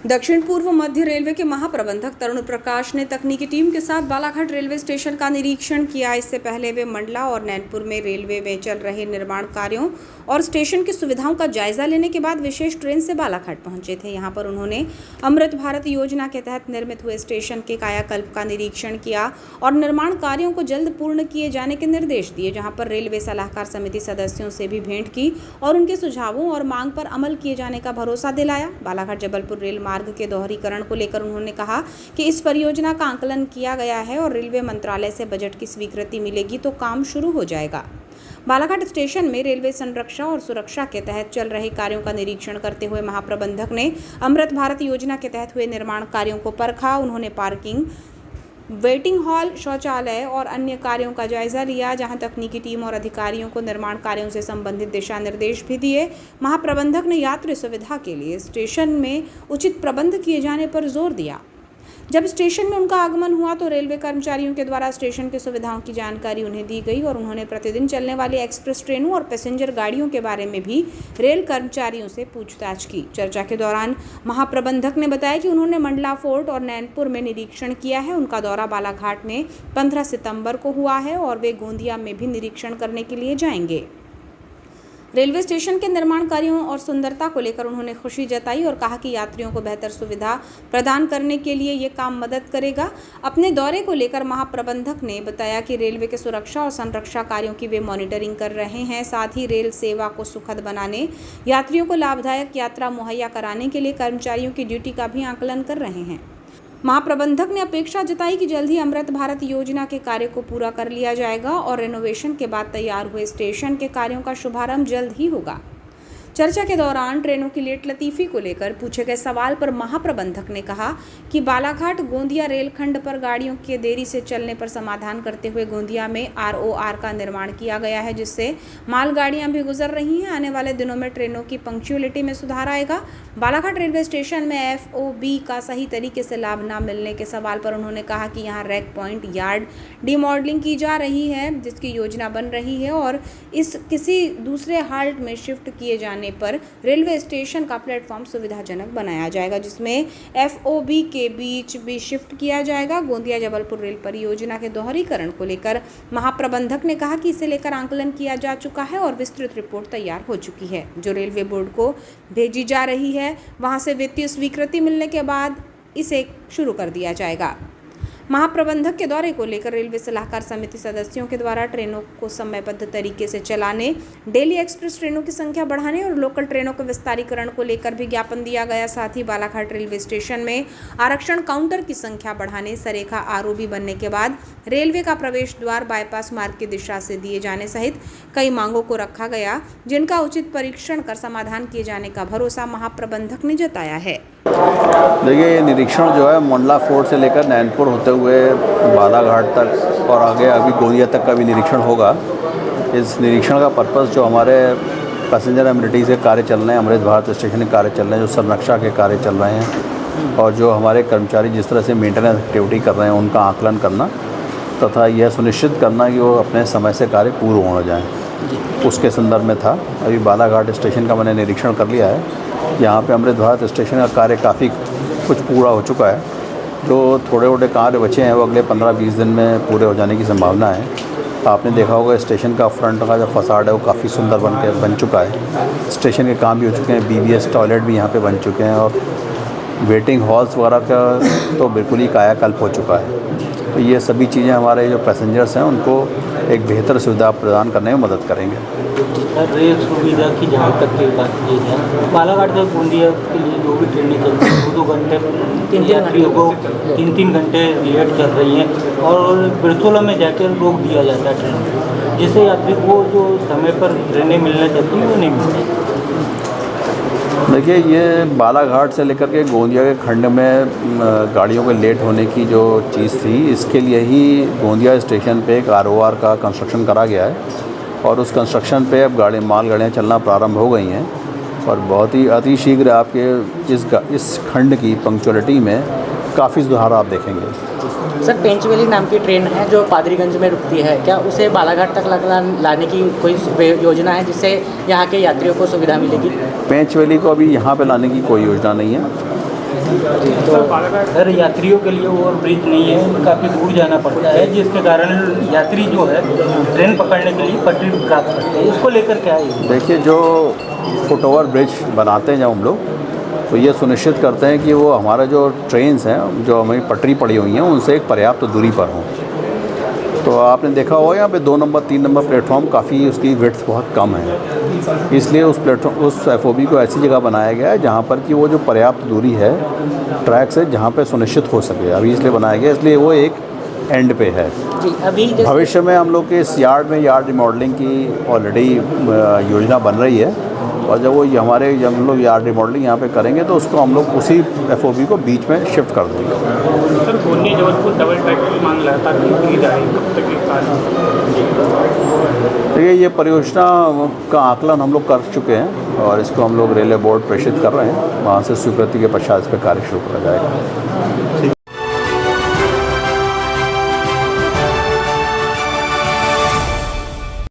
दक्षिण पूर्व मध्य रेलवे के महाप्रबंधक तरुण प्रकाश ने तकनीकी टीम के साथ बालाघाट रेलवे स्टेशन का निरीक्षण किया। इससे पहले वे मंडला और नैनपुर में रेलवे में चल रहे निर्माण कार्यों और स्टेशन की सुविधाओं का जायजा लेने के बाद विशेष ट्रेन से बालाघाट पहुंचे थे। यहां पर उन्होंने अमृत भारत योजना के तहत निर्मित हुए स्टेशन के कायाकल्प का निरीक्षण किया और निर्माण कार्यों को जल्द पूर्ण किए जाने के निर्देश दिए। जहाँ पर रेलवे सलाहकार समिति सदस्यों से भी भेंट की और उनके सुझावों और मांग पर अमल किए जाने का भरोसा दिलाया। बालाघाट जबलपुर रेल मार्ग के दोहरीकरण को लेकर उन्होंने कहा कि इस परियोजना का आकलन किया गया है और रेलवे मंत्रालय से बजट की स्वीकृति मिलेगी तो काम शुरू हो जाएगा। बालाघाट स्टेशन में रेलवे संरक्षा और सुरक्षा के तहत चल रहे कार्यों का निरीक्षण करते हुए महाप्रबंधक ने अमृत भारत योजना के तहत हुए निर्माण कार्यों को परखा। उन्होंने पार्किंग, वेटिंग हॉल, शौचालय और अन्य कार्यों का जायजा लिया। जहां तकनीकी टीम और अधिकारियों को निर्माण कार्यों से संबंधित दिशा निर्देश भी दिए। महाप्रबंधक ने यात्री सुविधा के लिए स्टेशन में उचित प्रबंध किए जाने पर जोर दिया। जब स्टेशन में उनका आगमन हुआ तो रेलवे कर्मचारियों के द्वारा स्टेशन की सुविधाओं की जानकारी उन्हें दी गई और उन्होंने प्रतिदिन चलने वाली एक्सप्रेस ट्रेनों और पैसेंजर गाड़ियों के बारे में भी रेल कर्मचारियों से पूछताछ की। चर्चा के दौरान महाप्रबंधक ने बताया कि उन्होंने मंडला फोर्ट और नैनपुर में निरीक्षण किया है। उनका दौरा बालाघाट में 15 सितंबर को हुआ है और वे गोंदिया में भी निरीक्षण करने के लिए जाएंगे। रेलवे स्टेशन के निर्माण कार्यों और सुंदरता को लेकर उन्होंने खुशी जताई और कहा कि यात्रियों को बेहतर सुविधा प्रदान करने के लिए ये काम मदद करेगा। अपने दौरे को लेकर महाप्रबंधक ने बताया कि रेलवे के सुरक्षा और संरक्षा कार्यों की वे मॉनिटरिंग कर रहे हैं। साथ ही रेल सेवा को सुखद बनाने, यात्रियों को लाभदायक यात्रा मुहैया कराने के लिए कर्मचारियों की ड्यूटी का भी आकलन कर रहे हैं। महाप्रबंधक ने अपेक्षा जताई कि जल्द ही अमृत भारत योजना के कार्य को पूरा कर लिया जाएगा और रेनोवेशन के बाद तैयार हुए स्टेशन के कार्यों का शुभारंभ जल्द ही होगा। चर्चा के दौरान ट्रेनों की लेट लतीफ़ी को लेकर पूछे गए सवाल पर महाप्रबंधक ने कहा कि बालाघाट गोंदिया रेलखंड पर गाड़ियों के देरी से चलने पर समाधान करते हुए गोंदिया में ROR का निर्माण किया गया है, जिससे मालगाड़ियां भी गुजर रही हैं। आने वाले दिनों में ट्रेनों की पंक्चुअलिटी में सुधार आएगा। बालाघाट रेलवे स्टेशन में FOB का सही तरीके से लाभ न मिलने के सवाल पर उन्होंने कहा कि यहाँ रैक पॉइंट यार्ड डीमॉडलिंग की जा रही है, जिसकी योजना बन रही है और इस किसी दूसरे हाल्ट में शिफ्ट किए जाने पर रेलवे स्टेशन का प्लेटफॉर्म सुविधाजनक बनाया जाएगा, जिसमें FOB के बीच भी शिफ्ट किया जाएगा। गोंदिया जबलपुर रेल परियोजना के दोहरीकरण को लेकर महाप्रबंधक ने कहा कि इसे लेकर आकलन किया जा चुका है और विस्तृत रिपोर्ट तैयार हो चुकी है, जो रेलवे बोर्ड को भेजी जा रही है। वहां से वित्तीय स्वीकृति मिलने के बाद इसे शुरू कर दिया जाएगा। महाप्रबंधक के दौरे को लेकर रेलवे सलाहकार समिति सदस्यों के द्वारा ट्रेनों को समयबद्ध तरीके से चलाने, डेली एक्सप्रेस ट्रेनों की संख्या बढ़ाने और लोकल ट्रेनों के विस्तारीकरण को लेकर भी ज्ञापन दिया गया। साथ ही बालाघाट रेलवे स्टेशन में आरक्षण काउंटर की संख्या बढ़ाने, सरेखा ROB बनने के बाद रेलवे का प्रवेश द्वार बाईपास मार्ग की दिशा से दिए जाने सहित कई मांगों को रखा गया, जिनका उचित परीक्षण कर समाधान किए जाने का भरोसा महाप्रबंधक ने जताया है। देखिए, ये निरीक्षण जो है मंडला फोर्ट से लेकर नैनपुर होते हुए बालाघाट तक और आगे अभी गोंदिया तक का भी निरीक्षण होगा। इस निरीक्षण का पर्पस जो हमारे पैसेंजर एमिनिटीज़ के कार्य चल रहे हैं, अमृत भारत स्टेशन के कार्य चल रहे हैं, जो संरक्षा के कार्य चल रहे हैं और जो हमारे कर्मचारी जिस तरह से मेंटेनेंस एक्टिविटी कर रहे हैं, उनका आकलन करना तथा यह सुनिश्चित करना कि वो अपने समय से कार्य पूर्ण हो जाएँ, उसके संदर्भ में था। अभी बालाघाट स्टेशन का मैंने निरीक्षण कर लिया है। यहाँ पे अमृत भारत स्टेशन का कार्य काफ़ी कुछ पूरा हो चुका है। जो थोड़े थोड़े कार्य बचे हैं वो अगले 15-20 दिन में पूरे हो जाने की संभावना है। आपने देखा होगा स्टेशन का फ्रंट का जो फसाड है वो काफ़ी सुंदर बन चुका है। स्टेशन के काम भी हो चुके हैं, BBS टॉयलेट भी यहाँ पे बन चुके हैं और वेटिंग हॉल्स वगैरह का तो बिल्कुल ही कायाकल्प हो चुका है। तो ये सभी चीज़ें हमारे जो पैसेंजर्स हैं उनको एक बेहतर सुविधा प्रदान करने में मदद करेंगे। रेल सुविधा की जहाँ तक की बात की है, बालाघाट से गोंदिया के लिए जो भी ट्रेनें चलती हैं 2-2 घंटे यात्रियों को 3-3 घंटे लेट चल रही हैं और बिरसोला में जाकर रोक दिया जाता है ट्रेन, जिससे यात्री को जो समय पर ट्रेनें मिलना चाहती हैं वो नहीं मिलती। देखिए, ये बालाघाट से लेकर के गोंदिया के खंड में गाड़ियों के लेट होने की जो चीज़ थी, इसके लिए ही गोंदिया स्टेशन पे एक ROR का कंस्ट्रक्शन करा गया है और उस कंस्ट्रक्शन पे अब मालगाड़ियाँ चलना प्रारंभ हो गई हैं और बहुत ही अतिशीघ्र आपके इस खंड की पंक्चुअलिटी में काफ़ी सुधार आप देखेंगे। सर, पेंचवेली नाम की ट्रेन है जो पादरीगंज में रुकती है, क्या उसे बालाघाट तक लाने की कोई योजना है जिससे यहाँ के यात्रियों को सुविधा मिलेगी? पेंचवेली को अभी यहाँ पे लाने की कोई योजना नहीं है। हर यात्रियों के लिए ओवर ब्रिज नहीं है, काफ़ी दूर जाना पड़ता है, जिसके कारण यात्री जो है ट्रेन पकड़ने के लिए पटरी प्राप्त करते हैं। इसको लेकर क्या है? देखिए, जो फुट ओवर ब्रिज बनाते हैं जब हम लोग, तो ये सुनिश्चित करते हैं कि वो हमारा जो ट्रेन्स हैं, जो हमारी पटरी पड़ी हुई हैं, उनसे एक पर्याप्त दूरी पर हों। तो आपने देखा होगा यहाँ पे 2 नंबर 3 नंबर प्लेटफॉर्म काफ़ी उसकी विड्थ बहुत कम है, इसलिए उस एफओबी को ऐसी जगह बनाया गया है जहाँ पर कि वो जो पर्याप्त दूरी है ट्रैक से, जहाँ पे सुनिश्चित हो सके, अभी इसलिए बनाया गया, इसलिए वो एक एंड पे है। जी, अभी भविष्य में हम लोग के इस यार्ड में यार्ड रिमॉडलिंग की ऑलरेडी योजना बन रही है, और जब हम लोग यार्ड रिमॉडलिंग यहाँ पे करेंगे तो उसको हम लोग उसी एफओबी को बीच में शिफ्ट कर देंगे। Sir, Gondia Jabalpur double track की मांग लगातार की जा रही है, कब तक ये कार्य? देखिए, ये परियोजना का आकलन हम लोग कर चुके हैं और इसको हम लोग रेलवे बोर्ड प्रेषित कर रहे हैं, वहाँ से स्वीकृति के पश्चात इस पर कार्य शुरू किया जाएगा।